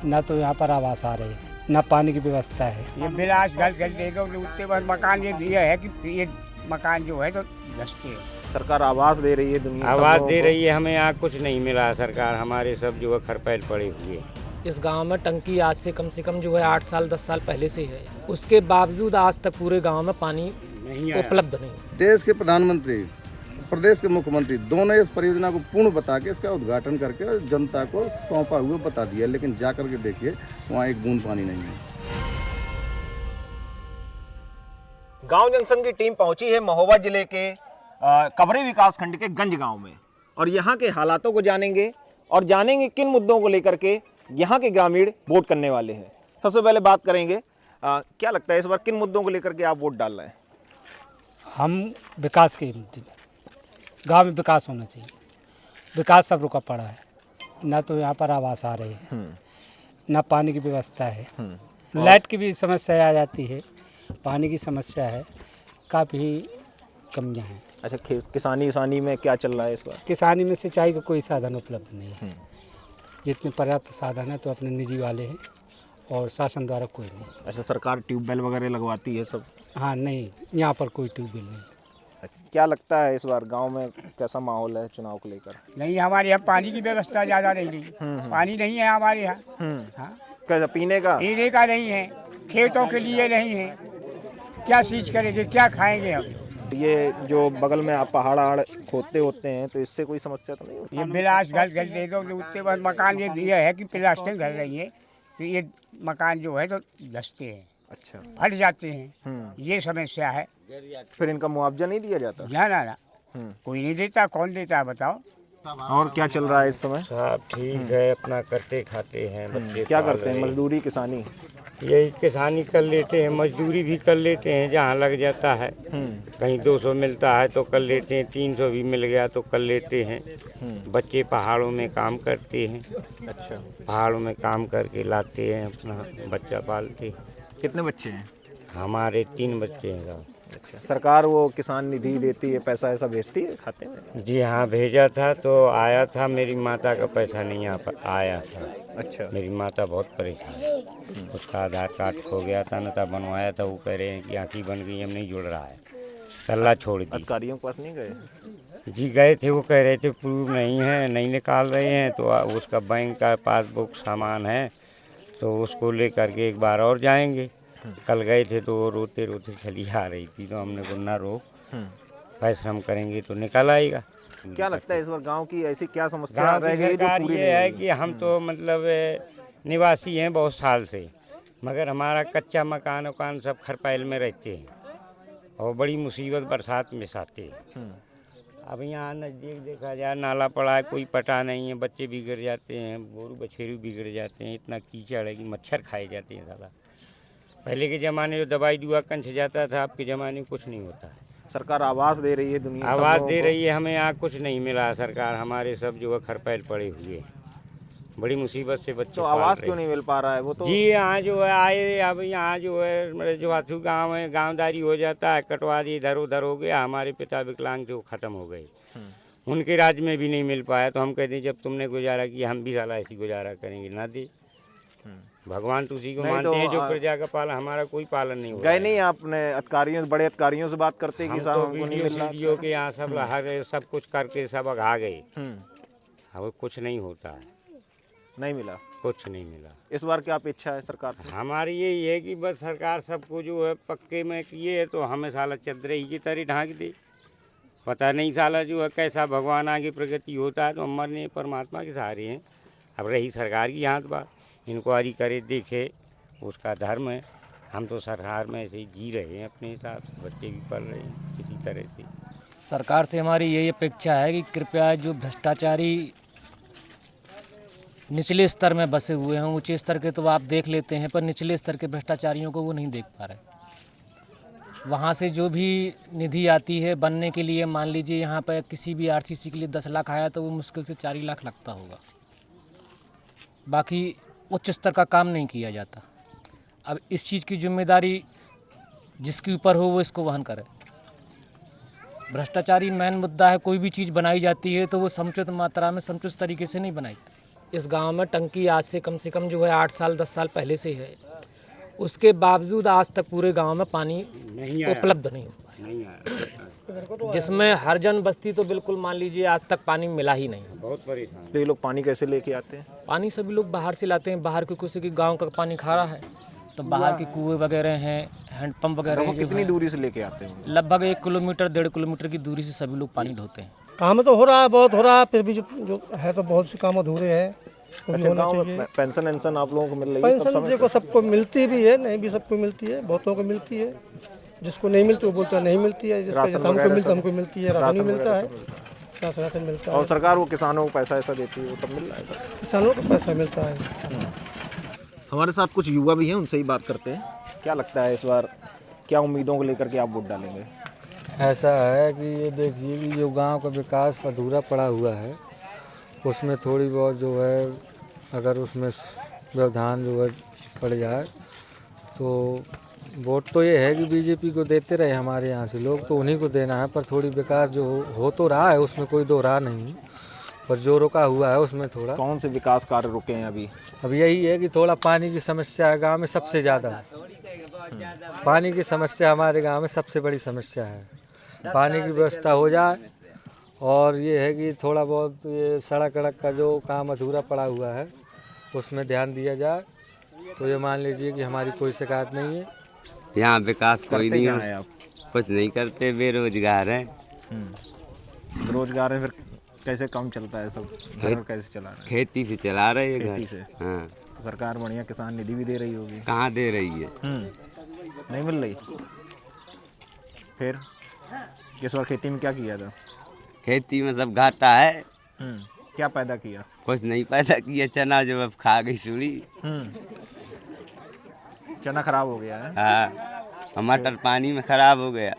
ना तो यहाँ पर आवास आ रहे हैं, ना पानी की व्यवस्था है। ये बिलास घर देगा उतने बस मकान ये है कि ये मकान जो है तो धंसते हैं। सरकार आवास दे रही है दुनिया आवाज़ दे रही है, हमें यहाँ कुछ नहीं मिला। सरकार हमारे सब जो है खरपैल पड़े हुए हैं। इस गांव में टंकी आज से कम जो है 8 साल 10 साल पहले से है, उसके बावजूद आज तक पूरे गांव में पानी नहीं आया। उपलब्ध नहीं। देश के प्रधानमंत्री, प्रदेश के मुख्यमंत्री दोनों इस परियोजना को पूर्ण बता के इसका उद्घाटन करके जनता को सौंपा हुआ बता दिया, लेकिन जा करके देखिए वहाँ एक बूंद पानी नहीं है। गांव जंक्शन की टीम पहुंची है महोबा जिले के कबरे विकास खंड के गंज गांव में और यहाँ के हालातों को जानेंगे और जानेंगे किन मुद्दों को लेकर के यहाँ के ग्रामीण वोट करने वाले हैं। सबसे पहले बात करेंगे, क्या लगता है इस बार किन मुद्दों को लेकर के आप वोट डाल रहे हैं? हम विकास के मुद्दे में, गांव में विकास होना चाहिए। विकास सब रुका पड़ा है, ना तो यहाँ पर आवास आ रहे हैं, ना पानी की व्यवस्था है, लाइट की भी समस्या आ जाती है, पानी की समस्या है, काफ़ी कमियाँ हैं। अच्छा, किसानी में क्या चल रहा है इस बार? किसानी में सिंचाई का कोई साधन उपलब्ध नहीं है। जितने पर्याप्त साधन है तो अपने निजी वाले हैं और शासन द्वारा कोई नहीं। अच्छा, सरकार ट्यूबवेल वगैरह लगवाती है सब? हाँ नहीं, यहाँ पर कोई ट्यूबवेल नहीं। क्या लगता है इस बार गांव में कैसा माहौल है चुनाव को लेकर? नहीं, हमारे यहाँ पानी की व्यवस्था ज़्यादा नहीं रही। पानी नहीं है हमारे यहाँ। हाँ, कैसा पीने का नहीं है, खेतों के लिए नहीं है, क्या चीज करेंगे, क्या खाएंगे हम। ये जो बगल में आप पहाड़ खोदते होते हैं तो इससे कोई समस्या तो नहीं होती? ये बिलास घर देगा उतने बस मकान ये है कि प्लास्टिक घर रही है तो ये मकान जो है तो धंसते हैं। अच्छा, फट जाते हैं, ये समस्या है। फिर इनका मुआवजा नहीं दिया जाता? ना कोई नहीं देता। कौन देता है बताओ। और क्या चल रहा है इस समय? सब ठीक है, अपना करते खाते हैं, बच्चे क्या पाल करते हैं? रहे मजदूरी, किसानी? यही किसानी कर लेते हैं, मजदूरी भी कर लेते हैं जहाँ लग जाता है। कहीं 200 मिलता है तो कर लेते हैं, 300 भी मिल गया तो कर लेते हैं। बच्चे पहाड़ों में काम करते हैं। अच्छा, पहाड़ों में काम करके लाते हैं, अपना बच्चा पालते हैं। कितने बच्चे हैं? हमारे 3 बच्चे हैं साहब। अच्छा, सरकार वो किसान निधि देती है, पैसा ऐसा भेजती है खाते में? जी हाँ, भेजा था तो आया था। मेरी माता का पैसा नहीं आया था। अच्छा, मेरी माता बहुत परेशान है। उसका आधार कार्ड खो गया था, न था बनवाया था। वो कह रहे हैं कि आँखी बन गई, हम नहीं जुड़ रहा है, तल्ला छोड़ दी। अधिकारियों के पास नहीं गए? जी गए थे, वो कह रहे थे प्रूफ नहीं है, नहीं निकाल रहे हैं। तो उसका बैंक का पासबुक सामान है तो उसको लेकर के एक बार और जाएंगे। कल गए थे तो वो रोते रोते चली आ रही थी, तो हमने को ना रोक, परिश्रम करेंगे तो निकल आएगा। क्या लगता है इस बार गांव की ऐसी क्या समस्या गाँव रह की गई जो सरकार पूरी ये नहीं है हुई? कि हम तो मतलब निवासी हैं बहुत साल से, मगर हमारा कच्चा मकान वकान सब खरपैल में रहते हैं और बड़ी मुसीबत बरसात में आते हैं। अब यहाँ नज़दीक देखा जाए नाला पड़ा है, कोई पटा नहीं है, बच्चे बिगड़ जाते हैं, गोरू बछेरू बिगड़ जाते हैं। इतना कीचड़ है कि मच्छर खाए जाते हैं साला। पहले के ज़माने जो दवाई दुआ कंच जाता था, अब के ज़माने में कुछ नहीं होता है। सरकार आवास दे रही है दुनिया, आवाज़ दे रही है, हमें यहाँ कुछ नहीं मिला। सरकार हमारे सब जो है खरपैल पड़े हुए हैं, बड़ी मुसीबत से बच्चे तो पाल आवास रहे क्यों हैं। नहीं मिल पा रहा है? वो तो जी यहाँ जो है आए, अब यहाँ जो है मेरे जो हाथू गाँव है, गाँवदारी हो जाता है, कटवा दी, इधर उधर हो गया। हमारे पिता विकलांग थे, वो ख़त्म हो गए, उनके राज्य में भी नहीं मिल पाया। तो हम कहते हैं जब तुमने गुजारा किया हम भी साला ऐसी गुजारा करेंगे, ना दे। भगवान तो उसी को नहीं मानते तो, हैं जो प्रजा का पालन, हमारा कोई पालन नहीं हो गए नहीं आपने अधिकारियों, बड़े अधिकारियों से बात करते कि हम साहब तो हमको नहीं मिल रहा? वीडियो के यहाँ सब हर सब कुछ करके सब आ गए, अब कुछ नहीं होता है, नहीं मिला, कुछ नहीं मिला। इस बार क्या अपेक्षा है सरकार से? हमारी यही है कि बस सरकार सबको जो है पक्के में किए तो हमें साला चदरई की तरह ढांक दे। पता नहीं साला जो है कैसा भगवान आगे प्रगति होता है, तो हम मरने परमात्मा के सहारे हैं। अब रही सरकार की यहाँ बात, इंक्वायरी करे देखे, उसका धर्म है। हम तो सरकार में ऐसे ही जी रहे हैं अपने हिसाब से, बच्चे भी पढ़ रहे हैं किसी तरह से। सरकार से हमारी यही अपेक्षा है कि कृपया जो भ्रष्टाचारी निचले स्तर में बसे हुए हैं, ऊंचे स्तर के तो आप देख लेते हैं, पर निचले स्तर के भ्रष्टाचारियों को वो नहीं देख पा रहे। वहाँ से जो भी निधि आती है बनने के लिए, मान लीजिए यहाँ पर किसी भी आरसीसी के लिए 10 लाख आया तो वो मुश्किल से 4 लाख लगता होगा। बाकी उच्च स्तर का काम नहीं किया जाता। अब इस चीज़ की जिम्मेदारी जिसके ऊपर हो वो इसको वहन करे। भ्रष्टाचारी मेन मुद्दा है। कोई भी चीज़ बनाई जाती है तो वो समुचित मात्रा में, समुचित तरीके से नहीं बनाई जाती। इस गांव में टंकी आज से कम जो है 8 साल 10 साल पहले से है। उसके बावजूद आज तक पूरे गांव में पानी उपलब्ध नहीं हुआ, जिसमें हरजन बस्ती तो बिल्कुल मान लीजिए आज तक पानी मिला ही नहीं। बहुत परेशान। तो ये लोग पानी कैसे लेके आते हैं? पानी सभी लोग बाहर से लाते हैं, बाहर के किसी के गांव का पानी खारा है तो बाहर के कुएं वगैरह हैं, हैंडपंप वगैरह हैं, जो कितनी हैं। दूरी से लेके आते हैं? लगभग 1 किलोमीटर 1.5 किलोमीटर की दूरी से सभी लोग पानी ढोते हैं। काम तो हो रहा है, बहुत हो रहा है, फिर भी जो है तो बहुत से काम अधूरे हैं, वो भी होना चाहिए। पेंशन वेंशन आप लोगों को मिल रही है? पेंशन देखो सबको मिलती भी है, नहीं भी सबको मिलती है, बहुतों को मिलती है। जिसको नहीं मिलती वो बोलता है नहीं मिलती है, जिसको जैसा हमको मिलता है हमको मिलती है, राशन भी मिलता है, राशन मिलता है। और सरकार वो किसानों को पैसा ऐसा देती है, वो सब मिल रहा है सर? किसानों को पैसा मिलता है। किसानों हमारे साथ कुछ युवा भी हैं, उनसे ही बात करते हैं। क्या लगता है इस बार क्या उम्मीदों को लेकर के आप वोट डालेंगे? ऐसा है कि ये देखिए कि जो गांव का विकास अधूरा पड़ा हुआ है उसमें थोड़ी बहुत जो है अगर उसमें व्यवधान जो है पड़ जाए तो वोट तो ये है कि बीजेपी को देते रहे हमारे यहाँ से लोग, तो उन्हीं को देना है। पर थोड़ी विकास जो हो तो रहा है, उसमें कोई दो राह नहीं, पर जो रुका हुआ है उसमें थोड़ा। कौन से विकास कार्य रुके हैं अभी? अब यही है कि थोड़ा पानी की समस्या है गांव में सबसे ज़्यादा है। पानी की समस्या हमारे गांव में सबसे बड़ी समस्या है। पानी की व्यवस्था हो जाए और ये है कि थोड़ा बहुत ये सड़क वड़क का जो काम अधूरा पड़ा हुआ है उसमें ध्यान दिया जाए तो ये मान लीजिए कि हमारी कोई शिकायत नहीं है। यहाँ विकास कोई नहीं है। आप कुछ नहीं करते, बेरोजगार हैं। रोजगार है, फिर कैसे काम चलता है? सब घर कैसे चला रहे हैं? खेती से चला रहे हैं खेती घर। से। हाँ, तो सरकार बढ़िया किसान निधि भी दे रही होगी। कहाँ दे रही है? नहीं मिल रही। फिर इस बार खेती में क्या किया था? खेती में सब घाटा है। क्या पैदा किया? कुछ नहीं पैदा किया, चना जो अब खा गई सुड़ी। चना खराब हो गया है। हाँ, मटर पानी में खराब हो गया।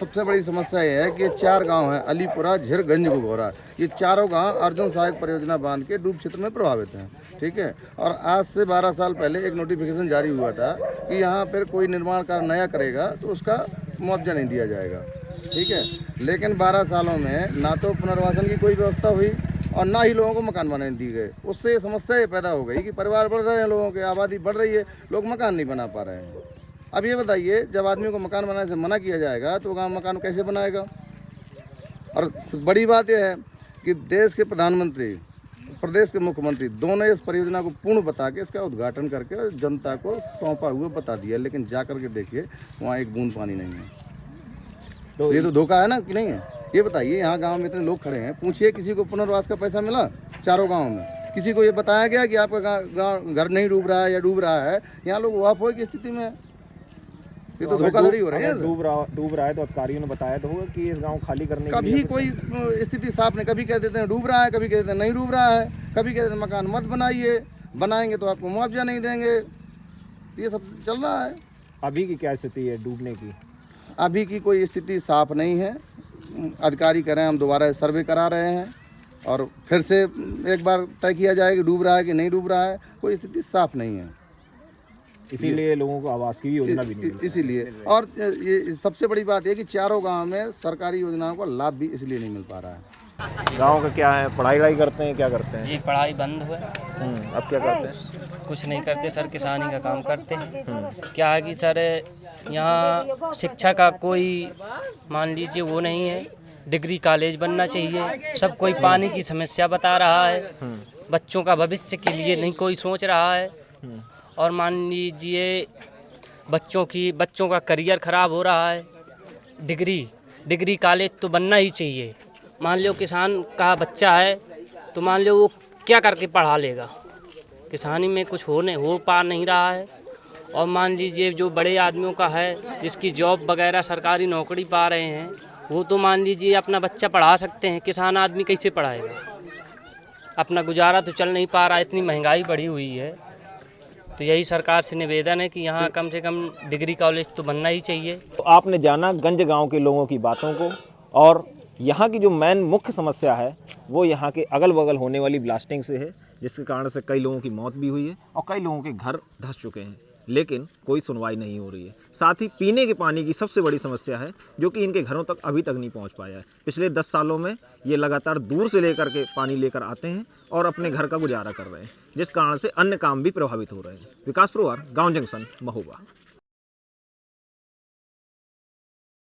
सबसे बड़ी समस्या ये है कि ये 4 गांव हैं, अलीपुरा, झिरगंज, घोघरा। ये चारों गांव अर्जुन सहायक परियोजना बांध के डूब क्षेत्र में प्रभावित हैं। ठीक है, और आज से 12 साल पहले एक नोटिफिकेशन जारी हुआ था कि यहाँ पर कोई निर्माण कार्य नया करेगा तो उसका मुआवजा नहीं दिया जाएगा। ठीक है, लेकिन 12 सालों में ना तो पुनर्वासन की कोई व्यवस्था हुई और ना ही लोगों को मकान बनाने दी गए। उससे ये समस्या ये पैदा हो गई कि परिवार बढ़ रहे हैं, लोगों की आबादी बढ़ रही है, लोग मकान नहीं बना पा रहे हैं। अब ये बताइए, जब आदमी को मकान बनाने से मना किया जाएगा तो वो मकान कैसे बनाएगा? और बड़ी बात यह है कि देश के प्रधानमंत्री, प्रदेश के मुख्यमंत्री दोनों इस परियोजना को पूर्ण बता के इसका उद्घाटन करके जनता को सौंपा हुआ बता दिया, लेकिन जा कर के देखिए वहाँ एक बूंद पानी नहीं है। तो ये तो धोखा है ना कि नहीं है? ये बताइए, यहाँ गांव में इतने लोग खड़े हैं, पूछिए किसी को पुनर्वास का पैसा मिला चारों गाँव में? किसी को ये बताया गया कि आपका गाँव घर नहीं डूब रहा है या डूब रहा है? यहाँ लोग वापस की स्थिति में है। ये तो धोखाधड़ी हो रही है। डूब रहा है तो अधिकारियों ने बताया तो होगा कि इस गांव खाली करने के कभी लिए कोई स्थिति साफ नहीं, कभी कह देते हैं डूब रहा है, कभी कह देते हैं नहीं डूब रहा है, कभी कह देते हैं मकान मत बनाइए, बनाएंगे तो आपको मुआवजा नहीं देंगे। ये सब चल रहा है। अभी की क्या स्थिति है डूबने की? अभी की कोई स्थिति साफ नहीं है। अधिकारी कह रहे हैं हम दोबारा सर्वे करा रहे हैं और फिर से एक बार तय किया जाए कि डूब रहा है कि नहीं डूब रहा है। कोई स्थिति साफ नहीं है, इसीलिए लोगों को आवास की भी योजना भी नहीं मिलती। इसीलिए। और ये सबसे बड़ी बात है कि चारों गांव में सरकारी योजनाओं का लाभ भी इसलिए नहीं मिल पा रहा है। गांव का क्या है, पढ़ाई करते हैं, क्या करते हैं? जी पढ़ाई बंद हुआ। अब क्या करते हैं? कुछ नहीं करते सर, किसानी का काम करते हैं। क्या है कि सर यहाँ शिक्षा का कोई मान लीजिए वो नहीं है, डिग्री कॉलेज बनना चाहिए। सब कोई पानी की समस्या बता रहा है, बच्चों का भविष्य के लिए नहीं कोई सोच रहा है। और मान लीजिए बच्चों का करियर ख़राब हो रहा है। डिग्री कॉलेज तो बनना ही चाहिए। मान लो किसान का बच्चा है तो मान लो वो क्या करके पढ़ा लेगा? किसानी में कुछ हो पा नहीं रहा है। और मान लीजिए जो बड़े आदमियों का है, जिसकी जॉब वगैरह सरकारी नौकरी पा रहे हैं, वो तो मान लीजिए अपना बच्चा पढ़ा सकते हैं। किसान आदमी कैसे पढ़ाएगा? अपना गुजारा तो चल नहीं पा रहा, इतनी महंगाई बढ़ी हुई है। तो यही सरकार से निवेदन है कि यहाँ कम से कम डिग्री कॉलेज तो बनना ही चाहिए। तो आपने जाना गंज गांव के लोगों की बातों को, और यहाँ की जो मेन मुख्य समस्या है वो यहाँ के अगल बगल होने वाली ब्लास्टिंग से है, जिसके कारण से कई लोगों की मौत भी हुई है और कई लोगों के घर धंस चुके हैं। लेकिन कोई सुनवाई नहीं हो रही है। साथ ही पीने के पानी की सबसे बड़ी समस्या है जो कि इनके घरों तक अभी तक नहीं पहुंच पाया है। पिछले 10 सालों में ये लगातार दूर से लेकर के पानी लेकर आते हैं और अपने घर का गुजारा कर रहे हैं, जिस कारण से अन्य काम भी प्रभावित हो रहे हैं। विकास पुरवार, गाँव जंक्शन, महोबा।